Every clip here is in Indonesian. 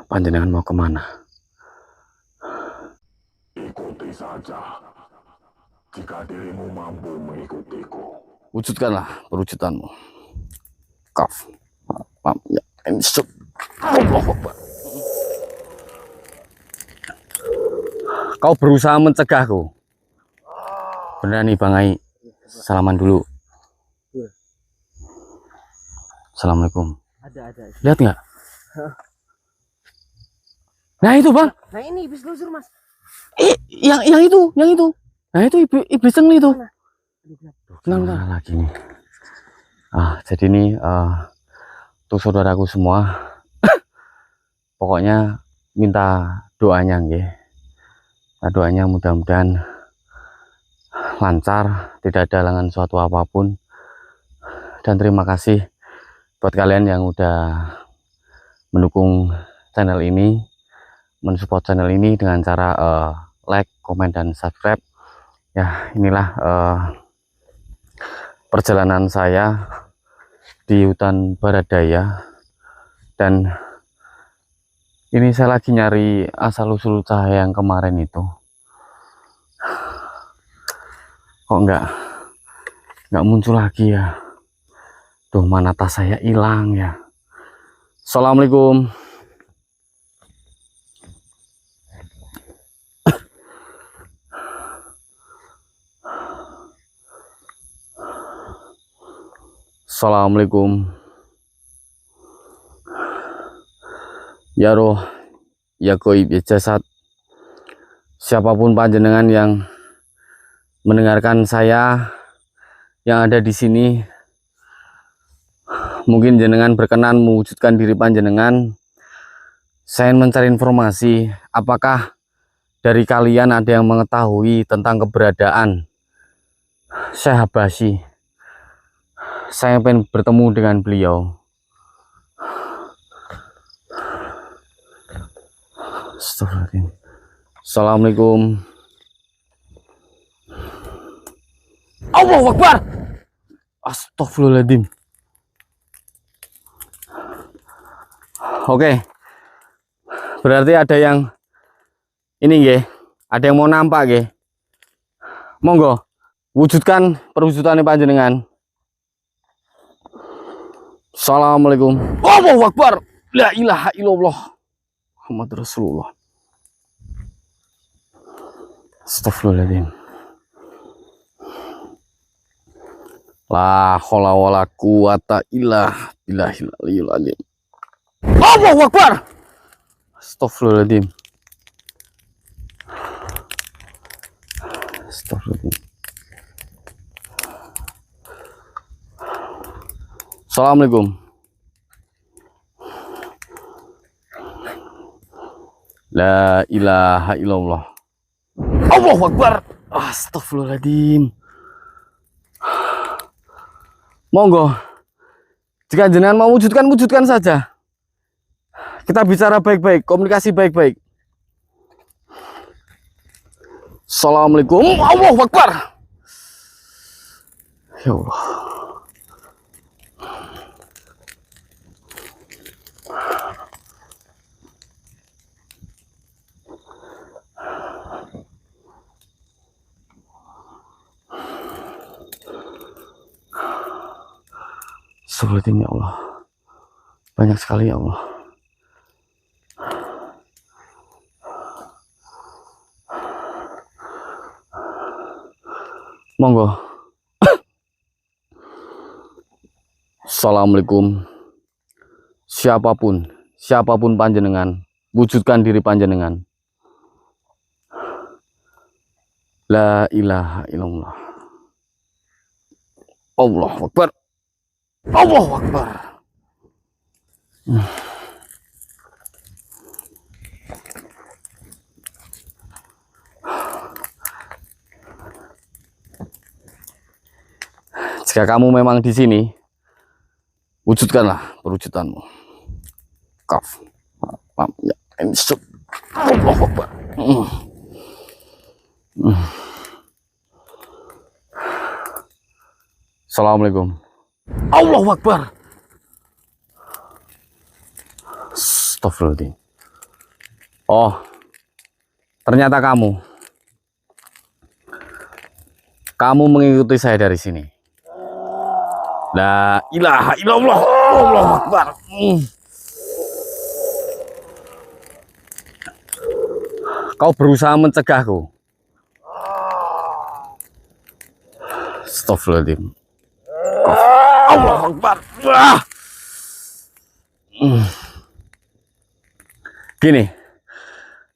Panjenengan mau kemana? Ikuti saja, jika dirimu mampu mengikutiku. Wujudkanlah perwujudanmu. Kaf. Ya, insuk. Allahu Akbar. Kau berusaha mencegahku. Beneran nih Bang Ai. Salaman dulu. Assalamualaikum. Ada. Lihat nggak? Nah itu Bang. Nah ini iblis telusur Mas. Yang itu. Nah itu iblis cengli itu. Kenapa lagi nih? Jadi ini untuk saudaraku semua. Pokoknya minta doanya nggih. Doanya mudah-mudahan lancar, tidak ada halangan suatu apapun. Dan terima kasih buat kalian yang udah mendukung channel ini, mensupport channel ini dengan cara like, komen, dan subscribe. Ya, inilah perjalanan saya di hutan Baradaya, dan ini saya lagi nyari asal usul cahaya yang kemarin itu. Kok nggak muncul lagi ya? Tuh, mana tas saya hilang ya? Assalamualaikum. Assalamualaikum. Ya roh, ya goib, ya jasad, siapapun panjenengan yang mendengarkan saya yang ada di sini, mungkin jenengan berkenan mewujudkan diri panjenengan. Saya mencari informasi, apakah dari kalian ada yang mengetahui tentang keberadaan Syekh Habasyih? Saya pengen bertemu dengan beliau. Assalamualaikum. Allahu Akbar. Astagfirullahaladzim. Oke, berarti ada yang ini nggih, ada yang mau nampak nggih. Monggo wujudkan perwujudannya panjenengan. Assalamualaikum. Allahu Akbar. La ilaha illallah Muhammad Rasulullah. Astagfirullahaladzim. La haula wala quwata illa billahil aliyil azim. Allahu Akbar. Astagfirullahaladzim. Astagfirullahaladzim. Assalamualaikum. La ilaha illallah. Allahu Akbar. Astagfirullahaladzim. Monggo, jika jenengan mau wujudkan saja. Kita bicara baik-baik, komunikasi baik-baik. Assalamualaikum. Allahu Akbar. Ya Allah. Seperti ini ya Allah, banyak sekali ya Allah. Monggo. Assalamualaikum. Siapapun panjenengan, wujudkan diri panjenengan. La ilaha illallah. Allahu Akbar. Allahu Akbar. Jika kamu memang di sini, wujudkanlah perwujudanmu. Kaf. Ya, insuk. Allahu Akbar. Assalamualaikum. Allahu Akbar. Astagfirullahaladzim. Oh, ternyata kamu mengikuti saya dari sini. La ilaha illallah, Allahu Akbar. Kau berusaha mencegahku. Astagfirullahaladzim. Allahu Akbar. Gini,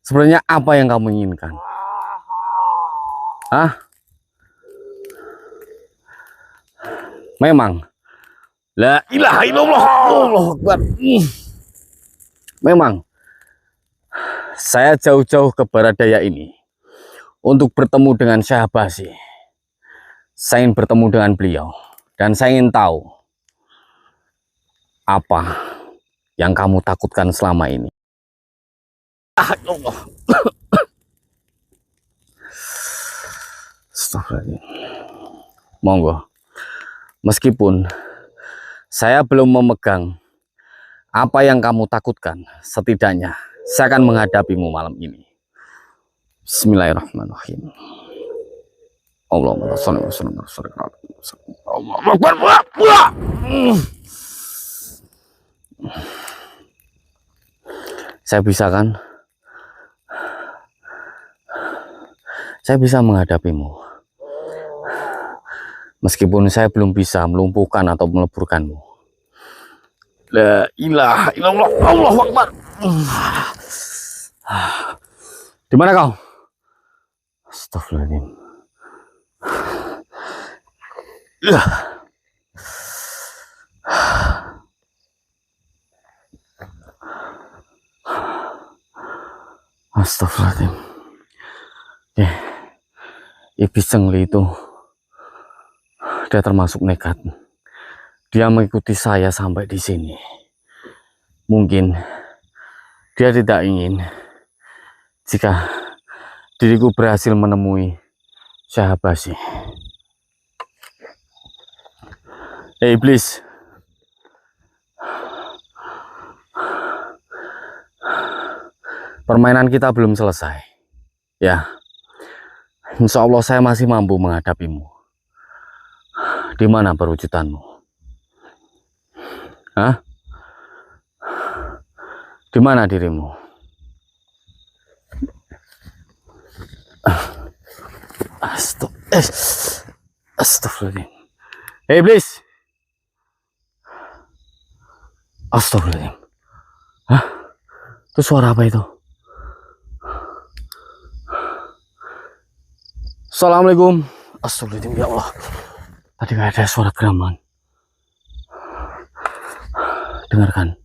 sebenarnya apa yang kamu inginkan? Hah? Memang. La ilaha illallah, Allahu Akbar. Memang. Saya jauh-jauh ke barat daya ini untuk bertemu dengan Syekh Abbasi. Saya ingin bertemu dengan beliau dan saya ingin tahu apa yang kamu takutkan selama ini. Astagfirullahaladzim. Monggo. Meskipun saya belum memegang apa yang kamu takutkan, setidaknya saya akan menghadapimu malam ini. Bismillahirrahmanirrahim. Allahumma shalli wa sallim ala sayyidina Muhammad. Saya bisa kan? Saya bisa menghadapimu. Meskipun saya belum bisa melumpuhkan atau meleburkanmu. La ilaha illallah, Allahu Akbar. Di mana kau? Astagfirullahaladzim. Astagfirullahaladzim. Iblis Cengli itu, dia termasuk nekat. Dia mengikuti saya sampai di sini. Mungkin dia tidak ingin jika diriku berhasil menemui Syekh Abbasi. Iblis, permainan kita belum selesai. Ya, insya Allah saya masih mampu menghadapimu. Di mana perwujudanmu? Hah? Di mana dirimu? Astagfirullahaladzim. Iblis. Astagfirullahaladzim. Hah? Itu suara apa itu? Assalamualaikum. Astagfirullahaladzim, ya Allah. Tadi kayak ada suara geraman. Dengarkan.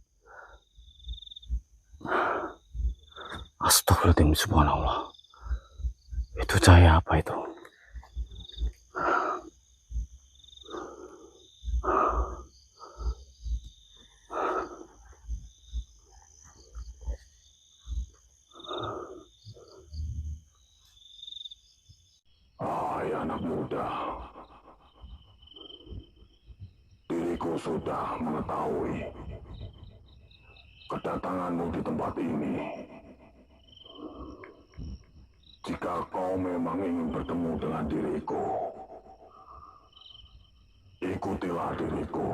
Astagfirullahaladzim, subhanallah. Itu cahaya apa itu? Hai anak muda, diriku sudah mengetahui kedatanganmu di tempat ini. Jika kau memang ingin bertemu dengan diriku, ikutilah diriku.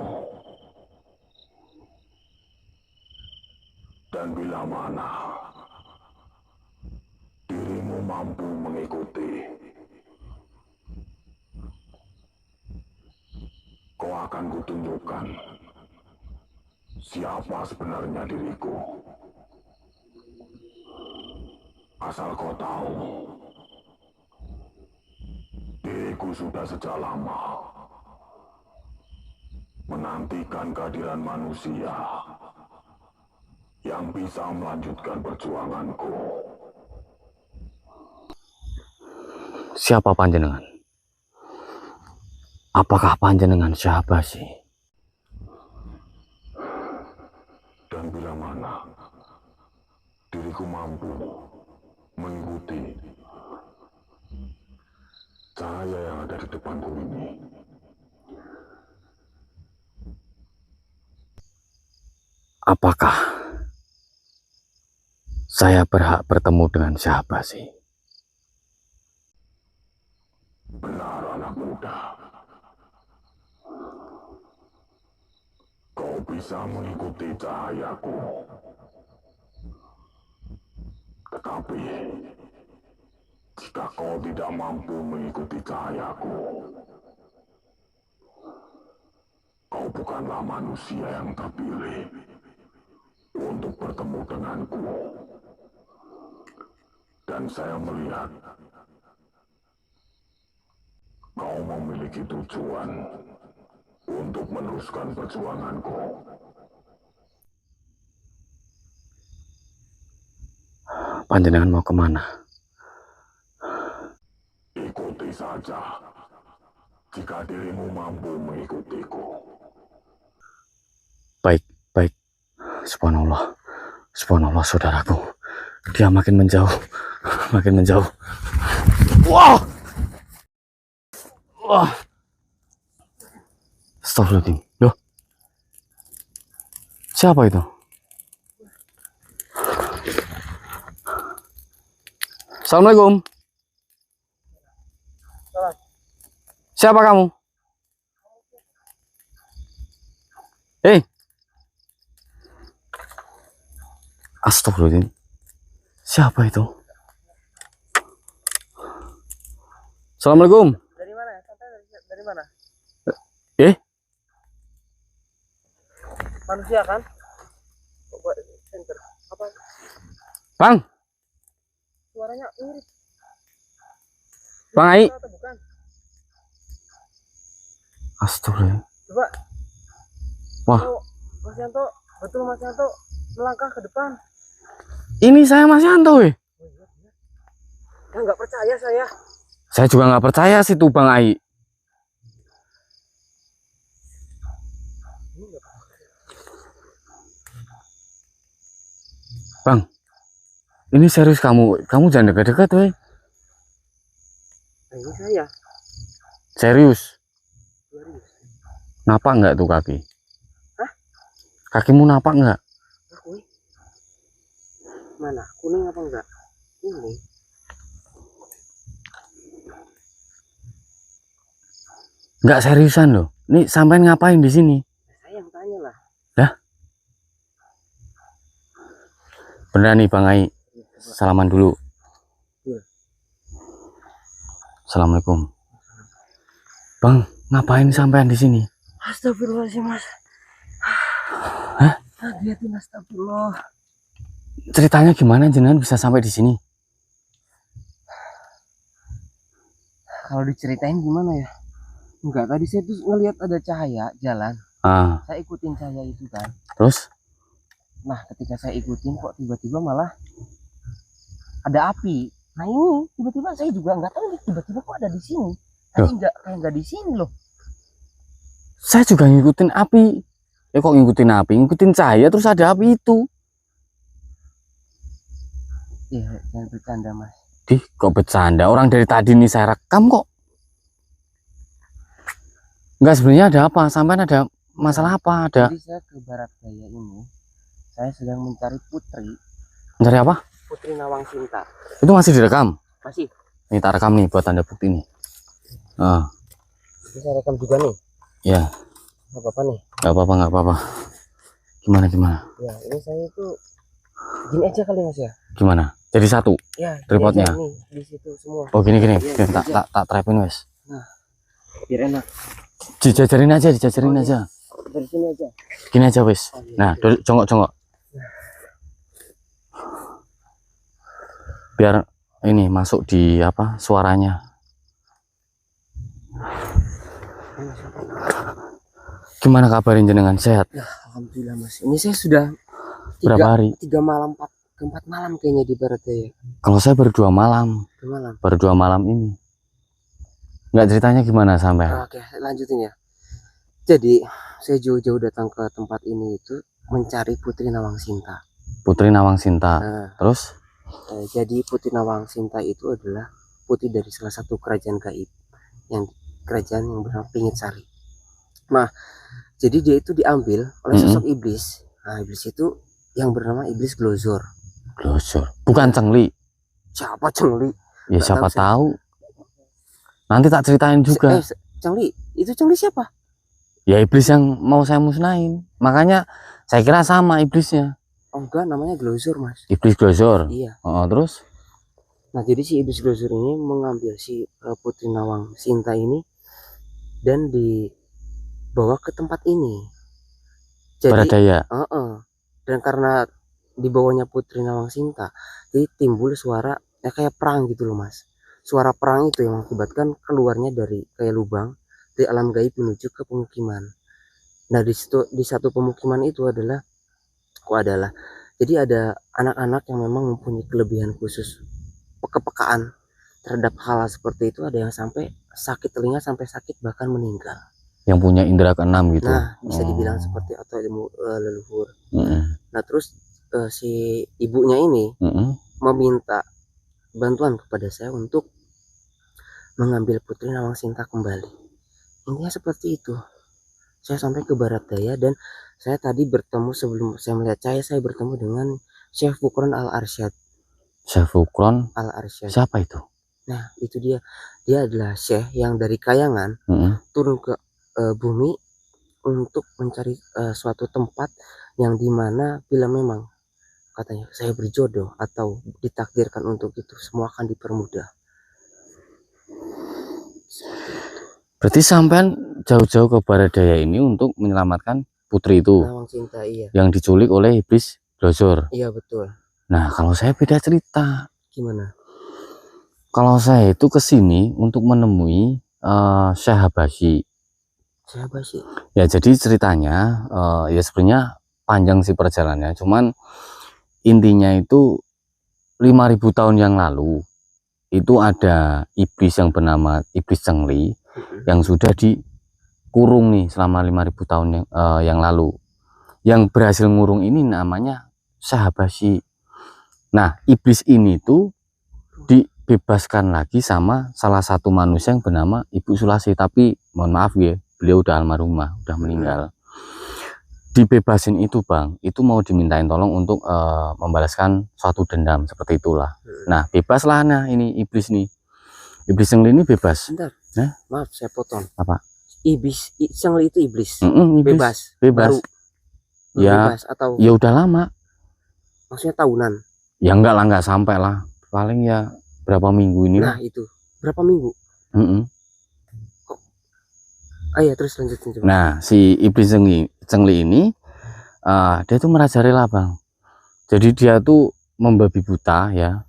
Dan bila mana dirimu mampu mengikuti, kau akan kutunjukkan siapa sebenarnya diriku. Asal kau tahu, diriku sudah sejak lama menantikan kehadiran manusia yang bisa melanjutkan perjuanganku. Siapa panjenengan? Apakah panjenengan Syekh Abbasi? Dan bila mana diriku mampu mengikuti cahaya yang ada di depanku ini, Apakah Saya berhak bertemu dengan siapa sih? Benar anak muda. Kau bisa mengikuti cahayaku. Tetapi, jika kau tidak mampu mengikuti cahayaku, kau bukanlah manusia yang terpilih untuk bertemu denganku. Dan saya melihat kau memiliki tujuan untuk meneruskan perjuanganku. Panjenengan mau kemana? Ikuti saja, jika dirimu mampu mengikutiku. Baik, baik. Subhanallah. Subhanallah, saudaraku. Dia makin menjauh. Makin menjauh. Wah! Wah! Astagfirullahaladzim. Loh? Siapa itu? Assalamualaikum. Siapa kamu? Hei. Astagfirullahaladzim. Siapa itu? Assalamualaikum. Dari mana? Sampai dari mana? Manusia kan? Coba center. Apa? Bang. Suaranya mirip. Bang Ai. Atau bukan? Astagfirullah. Coba. Wah. Oh, Mas Yanto, betul Mas Yanto melangkah ke depan. Ini saya Mas Yanto, Ya nggak percaya saya. Saya juga nggak percaya sih tuh Bang Ai. Bang, ini serius kamu jangan dekat-dekat, weh. Nah, ini saya. Serius. Serius. Napak nggak tuh kaki? Hah? Kakimu napak nggak? Aku mana? Kuning apa enggak? Kuning. Nggak seriusan loh. Nih sampean ngapain di sini? Saya yang tanya lah. Beneran nih Bang Ai. Salaman dulu. Iya. Assalamualaikum. Bang, ngapain sampean di sini? Astagfirullahaladzim, Mas. Hah? Lihatin, astagfirullah. Ceritanya gimana jenengan bisa sampai di sini? Kalau diceritain gimana ya? Enggak, tadi saya tuh ngelihat ada cahaya jalan. Ah, Saya ikutin cahaya itu kan. terus? Nah, ketika saya ikutin kok tiba-tiba malah ada api. Nah ini tiba-tiba saya juga nggak tahu nih, tiba-tiba kok ada di sini. Tadi nggak di sini loh. Saya juga ngikutin api. Kok ngikutin api? Ngikutin cahaya terus ada api itu. Iya, jangan bercanda Mas. Kok bercanda? Orang dari tadi nih saya rekam kok. Enggak, sebenarnya ada apa? Sampean ada masalah apa? Ada? Jadi saya ke Barat Daya ini, saya sedang mencari putri. Mencari apa? Putri Nawang Sinta. Itu masih direkam? Masih. Ini tak rekam nih buat tanda bukti nih. Ah, Jadi saya rekam juga nih. ya. Gak apa-apa nih. Nggak apa-apa, nggak apa-apa. Gimana? Ya, ini saya itu gini aja kali Mas ya. Gimana? Jadi satu. Ya, Tripodnya. nih di situ semua. Oh gini. Iya, Gini, tak trapin wes. Nah, biar enak. Dijajarin aja. Dari sini aja. Gini aja wes. Oh, iya. Nah, congok. Biar ini masuk di apa suaranya. Gimana kabarin jenengan, sehat? Ya, alhamdulillah Mas. Ini saya sudah Berapa hari? 3 malam, 4 malam kayaknya di Barat Daya. Kalau saya baru 2 malam. 2 malam. Baru 2 malam ini. Nggak, ceritanya gimana sampai? Oke, lanjutin ya. Jadi saya jauh-jauh datang ke tempat ini itu mencari Putri Nawang Sinta. Putri Nawang Sinta. Nah, Terus? jadi Putri Nawang Sinta itu adalah putri dari salah satu kerajaan gaib, kerajaan yang bernama Pinggitsari. Nah, jadi dia itu diambil oleh sosok iblis. Nah, iblis itu yang bernama iblis Glozor. Glosor. Bukan Cengli. Siapa Cengli? Ya Nggak siapa tahu saya. tahu. Nanti tak ceritain juga. Cengli, itu Cengli siapa? Ya iblis yang mau saya musnahin. Makanya saya kira sama iblisnya. Oh enggak, namanya Glosor Mas. Iblis Glosor. Iya. Oh, terus? Nah jadi si iblis Glosor ini mengambil si Putri Nawang Sinta ini dan dibawa ke tempat ini. Jadi Baradaya. dan karena dibawanya Putri Nawang Sinta, jadi timbul suara kayak perang gitu loh Mas. Suara perang itu yang mengakibatkan keluarnya dari kayak lubang dari alam gaib menuju ke pemukiman. Nah di situ, di satu pemukiman itu adalah jadi ada anak-anak yang memang mempunyai kelebihan khusus, kepekaan terhadap hal seperti itu. Ada yang sampai sakit telinga, sampai sakit bahkan meninggal. Yang punya indera keenam gitu. Nah bisa dibilang seperti atau ilmu leluhur. Nah terus si ibunya ini meminta bantuan kepada saya untuk mengambil Putri Nawang Sinta kembali. Intinya seperti itu. Saya sampai ke Baradaya dan saya tadi bertemu, sebelum saya melihat saya bertemu dengan Syekh Fukron Al-Arsyad. Syekh Fukron Al-Arsyad. siapa itu? Nah itu dia adalah Syekh yang dari Kayangan turun ke bumi untuk mencari suatu tempat yang dimana bila memang katanya saya berjodoh atau ditakdirkan untuk itu, semua akan dipermudah. Berarti sampean jauh-jauh ke Baradaya ini untuk menyelamatkan putri itu. Nawang Sinta, iya. Yang diculik oleh iblis Glosor. Iya betul. Nah kalau saya beda cerita. Gimana? Kalau saya itu kesini untuk menemui Syekh Habashi. Siapa sih? Ya jadi ceritanya ya sebenarnya panjang sih perjalanannya. Cuman intinya itu 5.000 tahun yang lalu itu ada iblis yang bernama iblis Cengli yang sudah dikurung nih selama 5.000 tahun yang lalu. Yang berhasil ngurung ini namanya Syekh Habashi. Nah iblis ini tuh dibebaskan lagi sama salah satu manusia yang bernama Ibu Sulasi. Tapi mohon maaf ya, beliau udah almarhumah, udah meninggal. Dibebasin itu bang, itu mau dimintain tolong untuk membalaskan suatu dendam seperti itulah. Nah bebaslah, nah ini iblis nih, iblis Cengli ini bebas. Bentar, maaf saya potong. Apa? Iblis Cengli itu iblis. Iblis bebas. Baru Ya bebas atau ya udah lama. maksudnya tahunan? Ya enggak lah, enggak sampai lah, paling ya berapa minggu ini. Nah itu berapa minggu? Iya terus lanjutin coba. Nah si iblis Cengli ini dia tuh merajalela bang. Jadi dia tuh membabi buta ya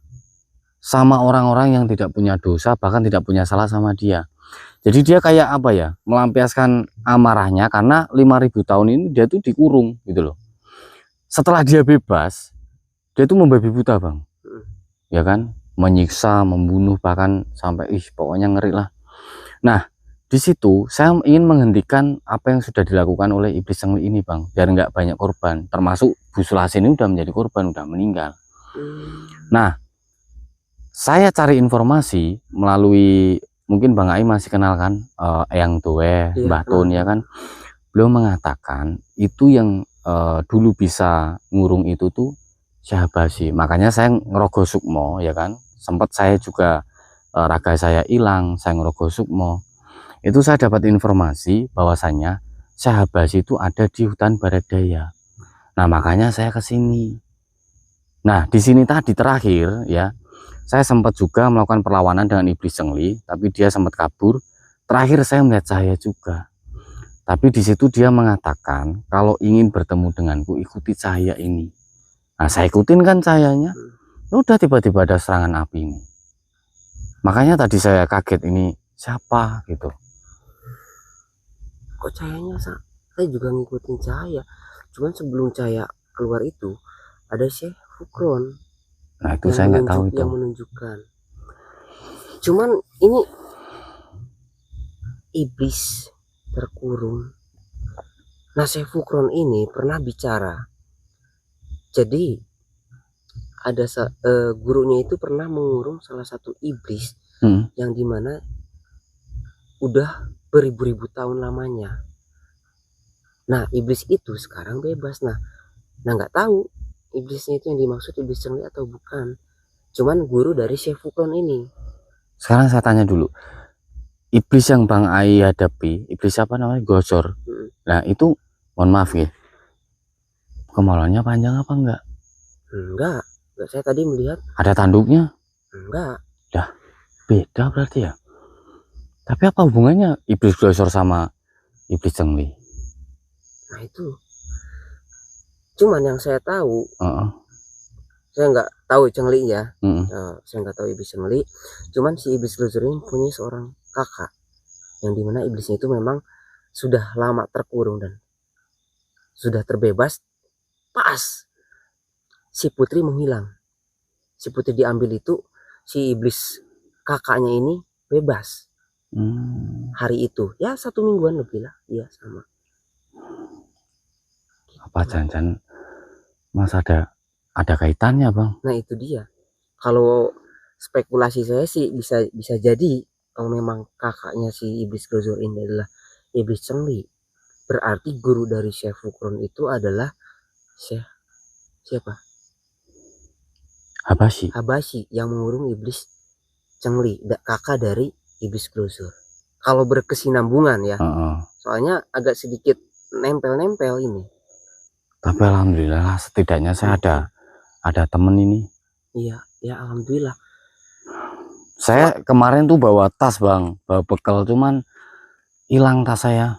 sama orang-orang yang tidak punya dosa, bahkan tidak punya salah sama dia. Jadi dia kayak apa ya, melampiaskan amarahnya karena 5.000 tahun ini dia tuh dikurung gitu loh. Setelah dia bebas, dia tuh membabi buta bang, ya kan, menyiksa, membunuh, bahkan sampai pokoknya ngeri lah. Nah di situ saya ingin menghentikan apa yang sudah dilakukan oleh iblis Cengli ini bang, biar nggak banyak korban. Termasuk Bu Sulasi ini udah menjadi korban, udah meninggal. Nah saya cari informasi melalui, mungkin Bang Ai masih kenal kan, Eyang Tuwe, Mbah Tun ya kan. Beliau mengatakan itu yang dulu bisa ngurung itu tuh Syekh Habashi. Makanya saya ngerogoh sukmo ya kan. Sempat saya juga raga saya hilang, saya ngerogoh sukmo. Itu saya dapat informasi bahwasanya Syekh Habashi itu ada di hutan Baradaya. Nah makanya saya kesini. Nah di sini tadi terakhir ya, saya sempat juga melakukan perlawanan dengan iblis Cengli, tapi dia sempat kabur. Terakhir saya melihat cahaya juga. Tapi di situ dia mengatakan kalau ingin bertemu denganku ikuti cahaya ini. Nah saya ikutin kan cahayanya. Udah tiba-tiba ada serangan api ini. Makanya tadi saya kaget, ini siapa gitu. Kok cahayanya saya juga ngikutin cahaya. Cuman sebelum cahaya keluar itu ada Syekh Fukron. Nah itu saya nggak tahu itu. Yang menunjukkan. Cuman ini iblis terkurung. Nah Syekh Fukron ini pernah bicara. Jadi ada gurunya itu pernah mengurung salah satu iblis yang dimana udah beribu-ribu tahun lamanya. Nah iblis itu sekarang bebas. Nah nggak tahu iblisnya itu yang dimaksud iblis Changli atau bukan. Cuman guru dari Syekh Fukron ini. Sekarang saya tanya dulu, iblis yang Bang Ai hadapi, iblis apa namanya, Gosor. Nah itu, mohon maaf ya, kemaluannya panjang apa enggak? Enggak, saya tadi melihat Ada tanduknya? enggak. Beda berarti ya. Tapi apa hubungannya iblis Gosor sama iblis Changli? Nah itu. Cuman yang saya tahu, saya nggak tahu Changli ya. Saya nggak tahu iblis Changli. Cuman si iblis Glosor ini punya seorang kakak, yang dimana iblisnya itu memang sudah lama terkurung dan sudah terbebas. Pas si putri menghilang, si putri diambil itu, si iblis kakaknya ini bebas. Hari itu ya 1 mingguan lebih lah, iya sama. Apa jangan-jangan Mas ada kaitannya Bang? Nah itu dia. Kalau spekulasi saya sih bisa jadi kalau memang kakaknya si iblis Glosor ini adalah iblis Changli, berarti guru dari Syekh Fukron itu adalah Syekh siapa? Habashi yang mengurung iblis Changli, kakak dari iblis Glosor. Kalau berkesinambungan ya. Soalnya agak sedikit nempel-nempel ini. Tapi alhamdulillah setidaknya saya ada temen ini. Iya, ya alhamdulillah. Saya kemarin tuh bawa tas Bang, bawa bekal, cuman hilang tas saya.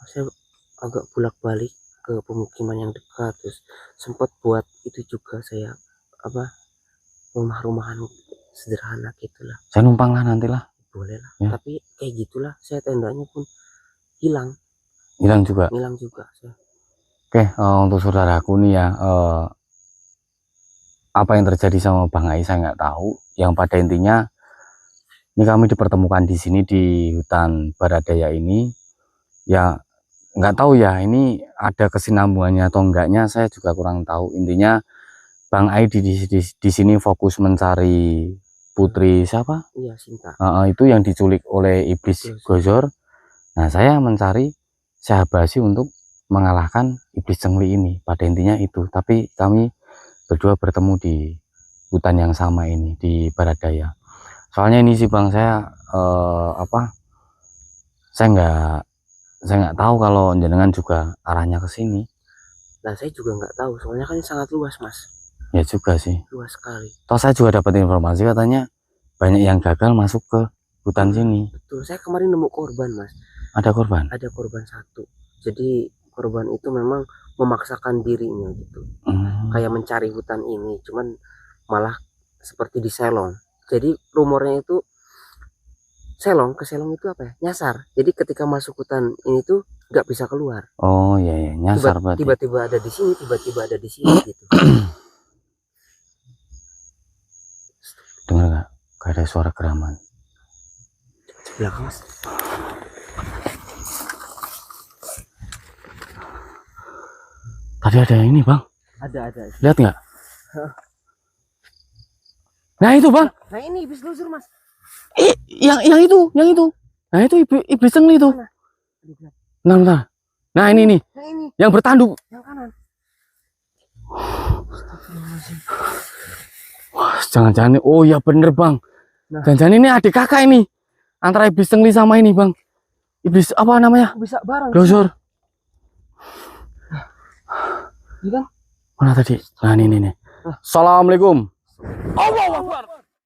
Saya agak bolak-balik ke pemukiman yang dekat, terus sempat buat itu juga saya rumah-rumahan sederhana gitulah. Saya numpang lah nantilah. Boleh lah. Ya. Tapi kayak gitulah, saya tendanya pun hilang juga saya. Oke, untuk saudaraku nih ya, apa yang terjadi sama Bang Ai saya nggak tahu. Yang pada intinya ini kami dipertemukan di sini di hutan Baradaya ini. Ya nggak tahu ya ini ada kesinambungannya atau enggaknya, saya juga kurang tahu. Intinya Bang Ai di sini fokus mencari putri siapa? Iya, Sinta. Itu yang diculik oleh iblis Glosor. Nah saya mencari Habashi untuk mengalahkan iblis Changli ini. Pada intinya itu. Tapi kami berdua bertemu di hutan yang sama ini di Baradaya. Soalnya ini sih Bang, saya saya nggak tahu kalau jenengan juga arahnya ke sini. Nah saya juga nggak tahu, soalnya kan sangat luas Mas. Ya juga sih. Luas sekali. Toh saya juga dapat informasi katanya banyak yang gagal masuk ke hutan sini. Betul, saya kemarin nemu korban Mas. Ada korban? Ada korban 1. Jadi korban itu memang memaksakan dirinya gitu. Kayak mencari hutan ini, cuman malah seperti di Selong. Jadi rumornya itu ke Selong itu apa ya? Nyasar. Jadi ketika masuk hutan ini tuh nggak bisa keluar. Oh iya, nyasar berarti. Tiba-tiba ada di sini, tiba-tiba ada di sini gitu. Dengar nggak? Kayak ada suara geraman. Belakang Mas. Tadi ada yang ini Bang. Ada. Lihat nggak? Nah itu Bang. Nah ini iblis Glosor Mas. Yang itu. Nah itu iblis Changli itu. Nah. Nah ini nih. Yang bertanduk. Yang kanan. Wah, jangan-jangan. Oh ya bener Bang. Nah. Jangan-jangan ini adik kakak ini. Antara iblis Changli sama ini Bang. Iblis apa namanya? Bisa bareng. Glosor. Iya kan? Mana tadi? Nah ini nih. Assalamualaikum. Allahu Akbar.